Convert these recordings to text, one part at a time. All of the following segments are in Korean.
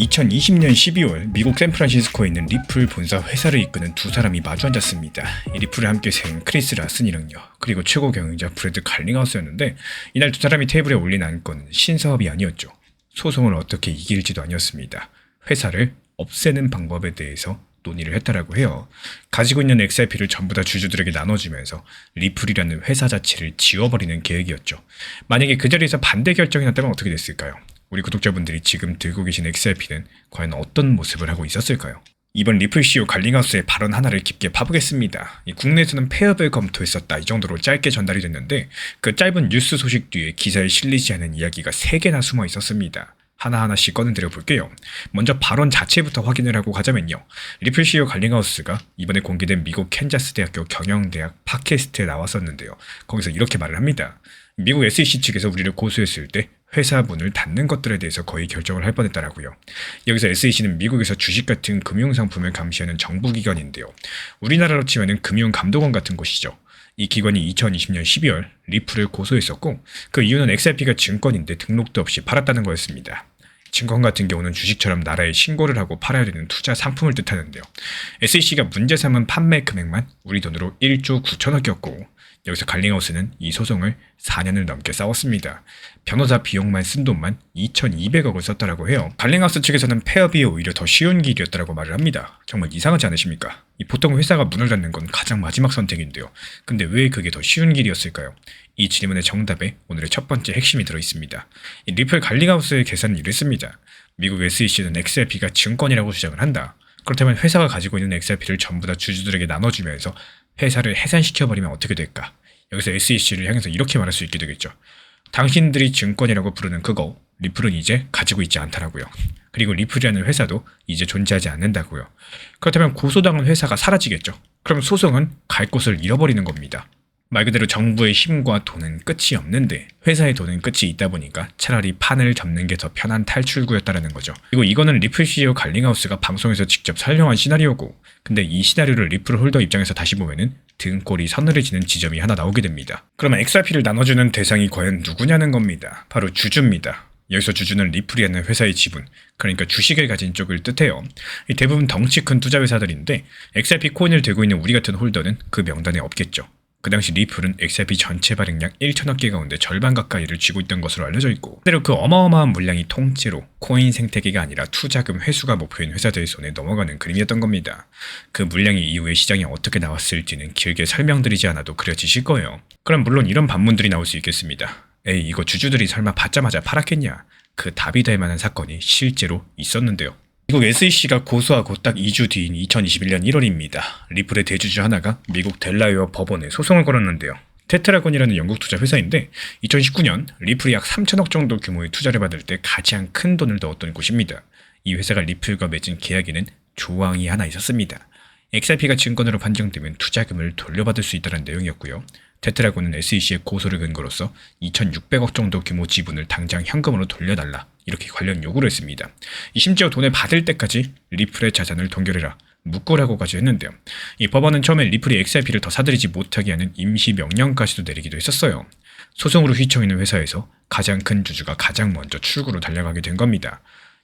2020년 12월 미국 샌프란시스코에 있는 리플 본사 회사를 이끄는 두 사람이 마주 앉았습니다. 이 리플을 함께 세운 크리스 라슨이랑요, 그리고 최고 경영자 브래드 갈링하우스였는데, 이날 두 사람이 테이블에 올린 안건은 신사업이 아니었죠. 소송을 어떻게 이길지도 아니었습니다. 회사를 없애는 방법에 대해서 논의를 했다라고 해요. 가지고 있는 XRP를 전부 다 주주들에게 나눠주면서 리플이라는 회사 자체를 지워버리는 계획이었죠. 만약에 그 자리에서 반대 결정이 났다면 어떻게 됐을까요? 우리 구독자분들이 지금 들고 계신 XRP는 과연 어떤 모습을 하고 있었을까요? 이번 리플 CEO 갈링하우스의 발언 하나를 깊게 파보겠습니다. 국내에서는 폐업을 검토했었다, 이 정도로 짧게 전달이 됐는데, 그 짧은 뉴스 소식 뒤에 기사에 실리지 않은 이야기가 3개나 숨어 있었습니다. 하나하나씩 꺼내드려 볼게요. 먼저 발언 자체부터 확인을 하고 가자면요, 리플 CEO 갈링하우스가 이번에 공개된 미국 캔자스 대학교 경영대학 팟캐스트에 나왔었는데요, 거기서 이렇게 말을 합니다. 미국 SEC 측에서 우리를 고소했을 때 회사 문을 닫는 것들에 대해서 거의 결정을 할 뻔했다라고요. 여기서 SEC는 미국에서 주식 같은 금융상품을 감시하는 정부기관인데요, 우리나라로 치면은 금융감독원 같은 곳이죠. 이 기관이 2020년 12월 리플을 고소했었고, 그 이유는 XRP가 증권인데 등록도 없이 팔았다는 거였습니다. 증권 같은 경우는 주식처럼 나라에 신고를 하고 팔아야 되는 투자 상품을 뜻하는데요, SEC가 문제 삼은 판매 금액만 우리 돈으로 1조 9천억이었고, 여기서 갈링하우스는 이 소송을 4년을 넘게 싸웠습니다. 변호사 비용만 쓴 돈만 2,200억을 썼다라고 해요. 갈링하우스 측에서는 폐업이 오히려 더 쉬운 길이었다라고 말을 합니다. 정말 이상하지 않으십니까? 보통 회사가 문을 닫는 건 가장 마지막 선택인데요, 근데 왜 그게 더 쉬운 길이었을까요? 이 질문의 정답에 오늘의 첫 번째 핵심이 들어있습니다. 이 리플 갈링하우스의 계산은 이랬습니다. 미국 SEC는 XRP가 증권이라고 주장을 한다. 그렇다면 회사가 가지고 있는 XRP를 전부 다 주주들에게 나눠주면서 회사를 해산시켜버리면 어떻게 될까? 여기서 SEC를 향해서 이렇게 말할 수 있게 되겠죠. 당신들이 증권이라고 부르는 그거, 리플은 이제 가지고 있지 않다라고요. 그리고 리플이라는 회사도 이제 존재하지 않는다고요. 그렇다면 고소당한 회사가 사라지겠죠. 그럼 소송은 갈 곳을 잃어버리는 겁니다. 말 그대로 정부의 힘과 돈은 끝이 없는데 회사의 돈은 끝이 있다 보니까 차라리 판을 접는 게 더 편한 탈출구였다라는 거죠. 그리고 이거는 리플 CEO 갈링하우스가 방송에서 직접 설명한 시나리오고, 근데 이 시나리오를 리플 홀더 입장에서 다시 보면은 등골이 서늘해지는 지점이 하나 나오게 됩니다. 그러면 XRP를 나눠주는 대상이 과연 누구냐는 겁니다. 바로 주주입니다. 여기서 주주는 리플이라는 회사의 지분, 그러니까 주식을 가진 쪽을 뜻해요. 대부분 덩치 큰 투자 회사들인데 XRP 코인을 들고 있는 우리 같은 홀더는 그 명단에 없겠죠. 그 당시 리플은 XRP 전체 발행량 1천억 개 가운데 절반 가까이를 쥐고 있던 것으로 알려져 있고, 그대로 그 어마어마한 물량이 통째로 코인 생태계가 아니라 투자금 회수가 목표인 회사들의 손에 넘어가는 그림이었던 겁니다. 그 물량이 이후에 시장에 어떻게 나왔을지는 길게 설명드리지 않아도 그려지실 거예요. 그럼 물론 이런 반문들이 나올 수 있겠습니다. 에이, 이거 주주들이 설마 받자마자 팔았겠냐? 그 답이 될 만한 사건이 실제로 있었는데요. 미국 SEC가 고소하고 딱 2주 뒤인 2021년 1월입니다. 리플의 대주주 하나가 미국 델라웨어 법원에 소송을 걸었는데요. 테트라곤이라는 영국 투자 회사인데 2019년 리플이 약 3천억 정도 규모의 투자를 받을 때 가장 큰 돈을 넣었던 곳입니다. 이 회사가 리플과 맺은 계약에는 조항이 하나 있었습니다. XRP가 증권으로 판정되면 투자금을 돌려받을 수 있다는 내용이었고요. 테트라곤은 SEC의 고소를 근거로서 2,600억 정도 규모 지분을 당장 현금으로 돌려달라, 이렇게 관련 요구를 했습니다. 심지어 돈을 받을 때까지 리플의 자산을 동결해라, 묶으라고까지 했는데요. 이 법원은 처음에 리플이 XRP를 더 사들이지 못하게 하는 임시 명령까지도 내리기도 했었어요. 소송으로 휘청이는 회사에서 가장 큰 주주가 가장 먼저 출구로 달려가게 된 겁니다.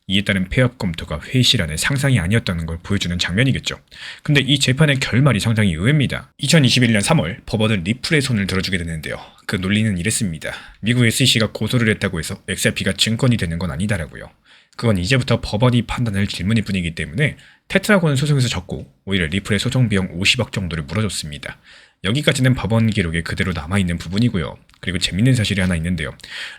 이에 따른 폐업 검토가 회의실 상상이 아니었다는 걸 보여주는 장면이겠죠. 근데 이 재판의 결말이 상당히 의외입니다. 2021년 3월 법원은 리플의 손을 들어주게 되는데요. 그 논리는 이랬습니다. 미국 SEC가 고소를 했다고 해서 XRP가 증권이 되는 건 아니다라고요. 그건 이제부터 법원이 판단할 질문일 뿐이기 때문에 테트라곤은 소송에서 졌고, 오히려 리플의 소송 비용 50억 정도를 물어줬습니다. 여기까지는 법원 기록에 그대로 남아있는 부분이고요. 그리고 재밌는 사실이 하나 있는데요.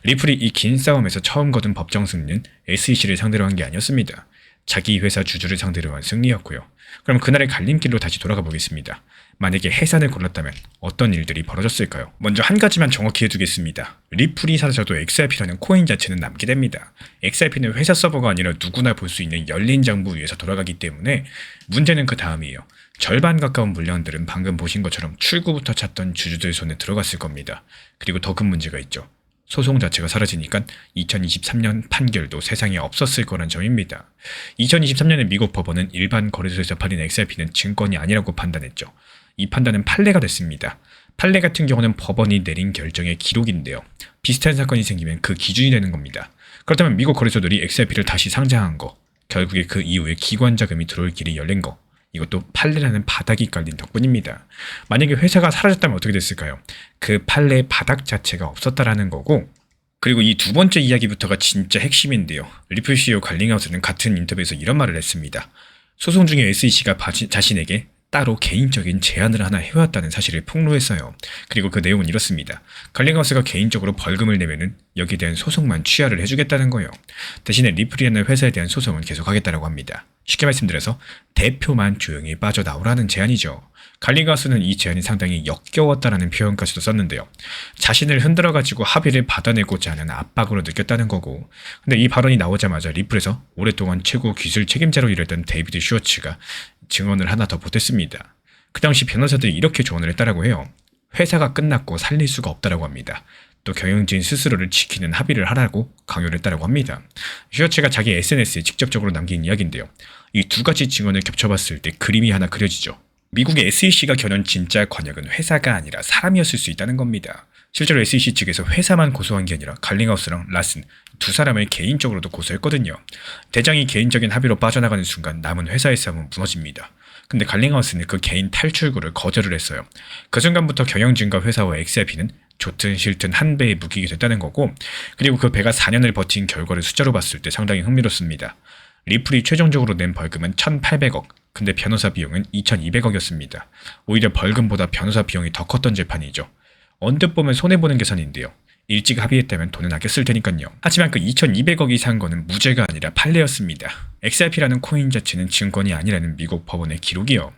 리플이 이 긴 싸움에서 처음 거둔 법정 승리는 SEC를 상대로 한 게 아니었습니다. 자기 회사 주주를 상대로 한 승리였고요. 그럼 그날의 갈림길로 다시 돌아가 보겠습니다. 만약에 해산을 골랐다면 어떤 일들이 벌어졌을까요? 먼저 한 가지만 정확히 해두겠습니다. 리플이 사라져도 XRP라는 코인 자체는 남게 됩니다. XRP는 회사 서버가 아니라 누구나 볼 수 있는 열린 장부 위에서 돌아가기 때문에 문제는 그 다음이에요. 절반 가까운 물량들은 방금 보신 것처럼 출구부터 찾던 주주들 손에 들어갔을 겁니다. 그리고 더 큰 문제가 있죠. 소송 자체가 사라지니까 2023년 판결도 세상에 없었을 거란 점입니다. 2023년에 미국 법원은 일반 거래소에서 팔린 XRP는 증권이 아니라고 판단했죠. 이 판단은 판례가 됐습니다. 판례 같은 경우는 법원이 내린 결정의 기록인데요. 비슷한 사건이 생기면 그 기준이 되는 겁니다. 그렇다면 미국 거래소들이 XRP를 다시 상장한 거, 결국에 그 이후에 기관 자금이 들어올 길이 열린 거. 이것도 판례라는 바닥이 깔린 덕분입니다. 만약에 회사가 사라졌다면 어떻게 됐을까요? 그 판례의 바닥 자체가 없었다라는 거고, 그리고 이 두 번째 이야기부터가 진짜 핵심인데요. 리플 CEO 갈링하우스는 같은 인터뷰에서 이런 말을 했습니다. 소송 중에 SEC가 자신에게 따로 개인적인 제안을 하나 해왔다는 사실을 폭로했어요. 그리고 그 내용은 이렇습니다. 갈링하우스가 개인적으로 벌금을 내면은 여기에 대한 소송만 취하를 해주겠다는 거예요. 대신에 리플이라는 회사에 대한 소송은 계속하겠다라고 합니다. 쉽게 말씀드려서 대표만 조용히 빠져나오라는 제안이죠. 갈링하우스는 이 제안이 상당히 역겨웠다라는 표현까지도 썼는데요. 자신을 흔들어가지고 합의를 받아내고자 하는 압박으로 느꼈다는 거고, 근데 이 발언이 나오자마자 리플에서 오랫동안 최고 기술 책임자로 일했던 데이비드 슈워츠가 증언을 하나 더 보탰습니다. 그 당시 변호사들이 이렇게 조언을 했다라고 해요. 회사가 끝났고 살릴 수가 없다라고 합니다. 또 경영진 스스로를 지키는 합의를 하라고 강요를 했다라고 합니다. 슈워츠가 자기 SNS에 직접적으로 남긴 이야기인데요. 이 두 가지 증언을 겹쳐봤을 때 그림이 하나 그려지죠. 미국의 SEC가 겨눈 진짜 권역은 회사가 아니라 사람이었을 수 있다는 겁니다. 실제로 SEC 측에서 회사만 고소한 게 아니라 갈링하우스랑 라슨 두 사람을 개인적으로도 고소했거든요. 대장이 개인적인 합의로 빠져나가는 순간 남은 회사의 싸움은 무너집니다. 근데 갈링하우스는 그 개인 탈출구를 거절을 했어요. 그 순간부터 경영진과 회사와 XRP는 좋든 싫든 한 배의 무기가 됐다는 거고, 그리고 그 배가 4년을 버틴 결과를 숫자로 봤을 때 상당히 흥미롭습니다. 리플이 최종적으로 낸 벌금은 1,800억, 근데 변호사 비용은 2,200억이었습니다. 오히려 벌금보다 변호사 비용이 더 컸던 재판이죠. 언뜻 보면 손해보는 계산인데요. 일찍 합의했다면 돈은 아꼈을 테니까요. 하지만 그 2,200억이 산 거는 무죄가 아니라 판례였습니다. XRP라는 코인 자체는 증권이 아니라는 미국 법원의 기록이요.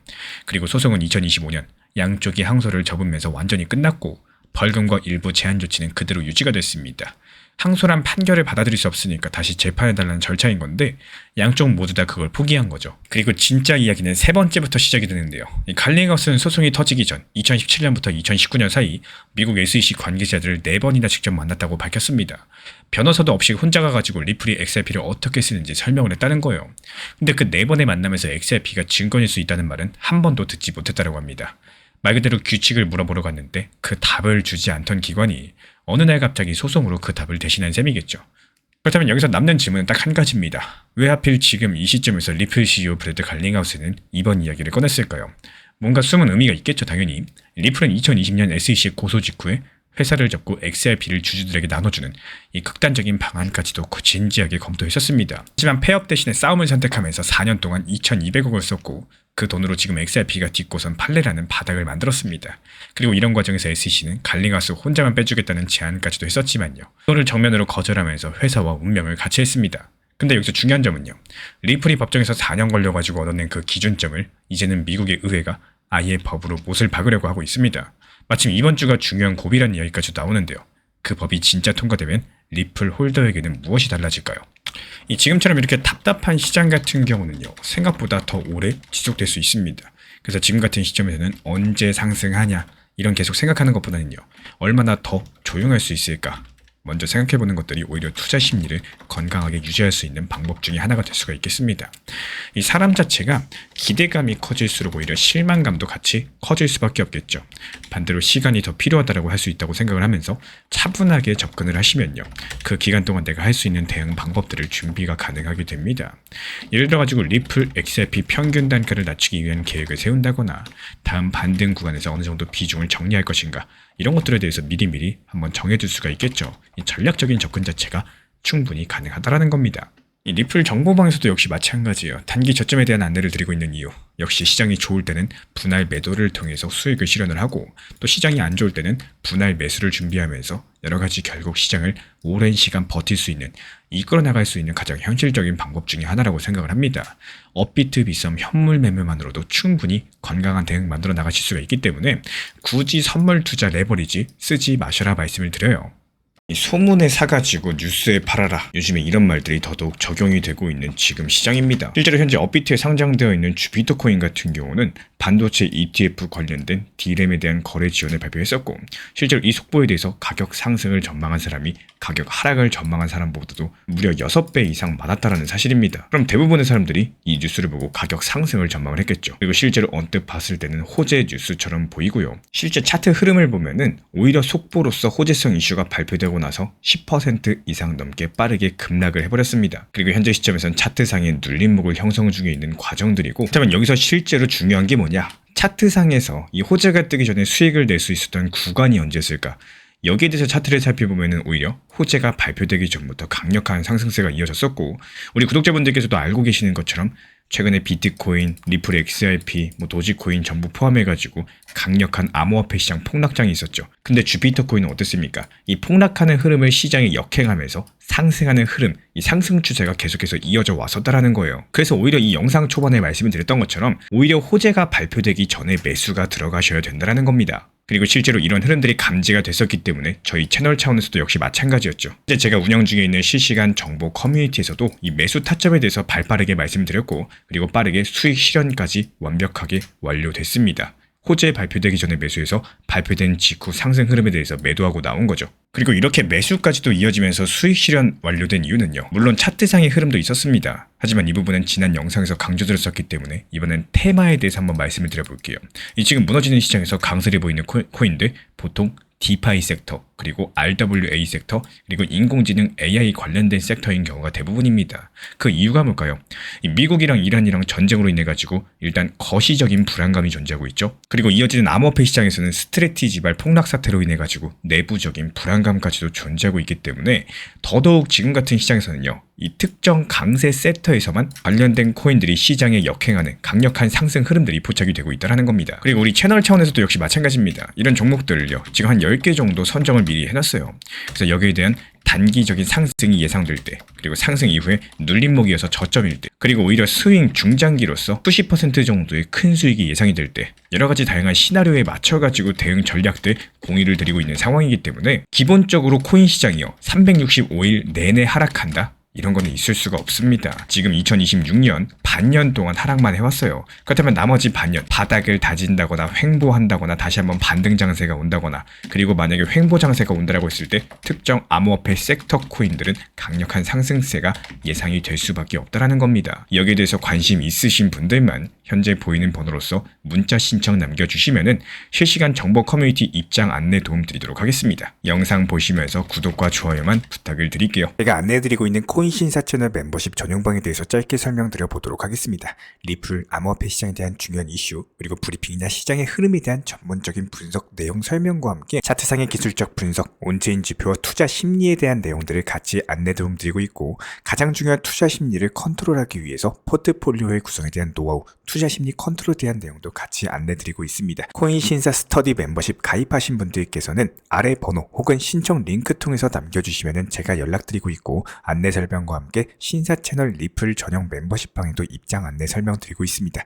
그리고 소송은 2025년 양쪽이 항소를 접으면서 완전히 끝났고, 벌금과 일부 제한 조치는 그대로 유지가 됐습니다. 항소란 판결을 받아들일 수 없으니까 다시 재판해달라는 절차인 건데, 양쪽 모두 다 그걸 포기한 거죠. 그리고 진짜 이야기는 세 번째부터 시작이 되는데요. 이 갈링하우스는 소송이 터지기 전 2017년부터 2019년 사이 미국 SEC 관계자들을 4번이나 직접 만났다고 밝혔습니다. 변호사도 없이 혼자 가가지고 리플이 XRP를 어떻게 쓰는지 설명을 했다는 거예요. 근데 그 4번의 만남에서 XRP가 증권일 수 있다는 말은 한 번도 듣지 못했다고 합니다. 말 그대로 규칙을 물어보러 갔는데 그 답을 주지 않던 기관이 어느 날 갑자기 소송으로 그 답을 대신한 셈이겠죠. 그렇다면 여기서 남는 질문은 딱 한 가지입니다. 왜 하필 지금 이 시점에서 리플 CEO 브래드 갈링하우스는 이번 이야기를 꺼냈을까요? 뭔가 숨은 의미가 있겠죠, 당연히. 리플은 2020년 SEC 고소 직후에 회사를 접고 XRP를 주주들에게 나눠주는 이 극단적인 방안까지도 진지하게 검토했었습니다. 하지만 폐업 대신에 싸움을 선택하면서 4년 동안 2,200억을 썼고, 그 돈으로 지금 XRP가 딛고선 판례라는 바닥을 만들었습니다. 그리고 이런 과정에서 SEC는 갈링하우스 혼자만 빼주겠다는 제안까지도 했었지만요. 돈을 정면으로 거절하면서 회사와 운명을 같이 했습니다. 근데 여기서 중요한 점은요. 리플이 법정에서 4년 걸려가지고 얻어낸 그 기준점을 이제는 미국의 의회가 아예 법으로 못을 박으려고 하고 있습니다. 마침 이번 주가 중요한 고비라는 이야기까지 나오는데요. 그 법이 진짜 통과되면 리플 홀더에게는 무엇이 달라질까요? 이 지금처럼 이렇게 답답한 시장 같은 경우는요, 생각보다 더 오래 지속될 수 있습니다. 그래서 지금 같은 시점에서는 언제 상승하냐 이런 계속 생각하는 것보다는요, 얼마나 더 조용할 수 있을까 먼저 생각해보는 것들이 오히려 투자 심리를 건강하게 유지할 수 있는 방법 중에 하나가 될 수가 있겠습니다. 이 사람 자체가 기대감이 커질수록 오히려 실망감도 같이 커질 수밖에 없겠죠. 반대로 시간이 더 필요하다고 할 수 있다고 생각을 하면서 차분하게 접근을 하시면요, 그 기간 동안 내가 할 수 있는 대응 방법들을 준비가 가능하게 됩니다. 예를 들어가지고 리플 XRP 평균 단가를 낮추기 위한 계획을 세운다거나 다음 반등 구간에서 어느 정도 비중을 정리할 것인가, 이런 것들에 대해서 미리미리 한번 정해둘 수가 있겠죠. 이 전략적인 접근 자체가 충분히 가능하다라는 겁니다. 이 리플 정보방에서도 역시 마찬가지예요. 단기 저점에 대한 안내를 드리고 있는 이유, 역시 시장이 좋을 때는 분할 매도를 통해서 수익을 실현을 하고, 또 시장이 안 좋을 때는 분할 매수를 준비하면서 여러가지 결국 시장을 오랜 시간 버틸 수 있는, 이끌어 나갈 수 있는 가장 현실적인 방법 중에 하나라고 생각을 합니다. 업비트 비썸 현물 매매만으로도 충분히 건강한 대응 만들어 나가실 수가 있기 때문에 굳이 선물 투자 레버리지 쓰지 마셔라 말씀을 드려요. 소문에 사가지고 뉴스에 팔아라, 요즘에 이런 말들이 더더욱 적용이 되고 있는 지금 시장입니다. 실제로 현재 업비트에 상장되어 있는 주비트코인 같은 경우는 반도체 ETF 관련된 D램에 대한 거래 지원을 발표했었고, 실제로 이 속보에 대해서 가격 상승을 전망한 사람이 가격 하락을 전망한 사람보다도 무려 6배 이상 많았다는 사실입니다. 그럼 대부분의 사람들이 이 뉴스를 보고 가격 상승을 전망을 했겠죠. 그리고 실제로 언뜻 봤을 때는 호재 뉴스처럼 보이고요. 실제 차트 흐름을 보면은 오히려 속보로서 호재성 이슈가 발표되고 시작하고 나서 10% 이상 넘게 빠르게 급락을 해버렸습니다. 그리고 현재 시점에선 차트상에 눌림목을 형성 중에 있는 과정들이고, 하지만 여기서 실제로 중요한 게 뭐냐? 차트상에서 이 호재가 뜨기 전에 수익을 낼 수 있었던 구간이 언제였을까? 여기에 대해서 차트를 살펴보면 오히려 호재가 발표되기 전부터 강력한 상승세가 이어졌었고, 우리 구독자분들께서도 알고 계시는 것처럼 최근에 비트코인, 리플 XRP, 도지코인 전부 포함해가지고 강력한 암호화폐 시장 폭락장이 있었죠. 근데 주피터 코인은 어땠습니까? 이 폭락하는 흐름을 시장이 역행하면서 상승하는 흐름, 이 상승 추세가 계속해서 이어져 왔었다라는 거예요. 그래서 오히려 이 영상 초반에 말씀을 드렸던 것처럼 오히려 호재가 발표되기 전에 매수가 들어가셔야 된다는 겁니다. 그리고 실제로 이런 흐름들이 감지가 됐었기 때문에 저희 채널 차원에서도 역시 마찬가지였죠. 이제 제가 운영 중에 있는 실시간 정보 커뮤니티에서도 이 매수 타점에 대해서 발빠르게 말씀드렸고, 그리고 빠르게 수익 실현까지 완벽하게 완료됐습니다. 호재 발표되기 전에 매수해서 발표된 직후 상승 흐름에 대해서 매도하고 나온 거죠. 그리고 이렇게 매수까지도 이어지면서 수익 실현 완료된 이유는요, 물론 차트상의 흐름도 있었습니다. 하지만 이 부분은 지난 영상에서 강조드렸었기 때문에 이번엔 테마에 대해서 한번 말씀을 드려볼게요. 이 지금 무너지는 시장에서 강세를 보이는 코인들, 보통 디파이 섹터, 그리고 RWA 섹터, 그리고 인공지능 AI 관련된 섹터인 경우가 대부분입니다. 그 이유가 뭘까요? 미국이랑 이란이랑 전쟁으로 인해 가지고 일단 거시적인 불안감이 존재하고 있죠. 그리고 이어지는 암호화폐 시장에서는 스트레티지발 폭락 사태로 인해 가지고 내부적인 불안감까지도 존재하고 있기 때문에 더더욱 지금 같은 시장에서는요, 이 특정 강세 섹터에서만 관련된 코인들이 시장에 역행하는 강력한 상승 흐름들이 포착이 되고 있다는 겁니다. 그리고 우리 채널 차원에서도 역시 마찬가지입니다. 이런 종목들을요, 지금 한 10개 정도 선정을 미리 해놨어요. 그래서 여기에 대한 단기적인 상승이 예상될 때, 그리고 상승 이후에 눌림목이 어서 저점일 때, 그리고 오히려 스윙 중장기로서 수십 % 정도의 큰 수익이 예상이 될 때, 여러가지 다양한 시나리오에 맞춰가지고 대응 전략들 공유를 드리고 있는 상황이기 때문에 기본적으로 코인 시장이요, 365일 내내 하락한다? 이런 거는 있을 수가 없습니다. 지금 2026년 반년 동안 하락만 해왔어요. 그렇다면 나머지 반년 바닥을 다진다거나 횡보한다거나 다시 한번 반등 장세가 온다거나, 그리고 만약에 횡보 장세가 온다라고 했을 때 특정 암호화폐 섹터 코인들은 강력한 상승세가 예상이 될 수밖에 없다라는 겁니다. 여기에 대해서 관심 있으신 분들만 현재 보이는 번호로서 문자 신청 남겨주시면은 실시간 정보 커뮤니티 입장 안내 도움 드리도록 하겠습니다. 영상 보시면서 구독과 좋아요만 부탁을 드릴게요. 제가 안내해드리고 있는 코인 신사 채널 멤버십 전용방에 대해서 짧게 설명드려 보도록 하겠습니다. 리플, 암호화폐 시장에 대한 중요한 이슈, 그리고 브리핑이나 시장의 흐름에 대한 전문적인 분석 내용 설명과 함께 차트상의 기술적 분석, 온체인 지표와 투자 심리에 대한 내용들을 같이 안내 도움 드리고 있고, 가장 중요한 투자 심리를 컨트롤하기 위해서 포트폴리오의 구성에 대한 노하우, 투자 심리 컨트롤에 대한 내용도 같이 안내드리고 있습니다. 코인 신사 스터디 멤버십 가입하신 분들께서는 아래 번호 혹은 신청 링크 통해서 남겨주시면 제가 연락드리고 있고, 안내 설명과 함께 신사 채널 리플 전용 멤버십방에도 입장 안내 설명드리고 있습니다.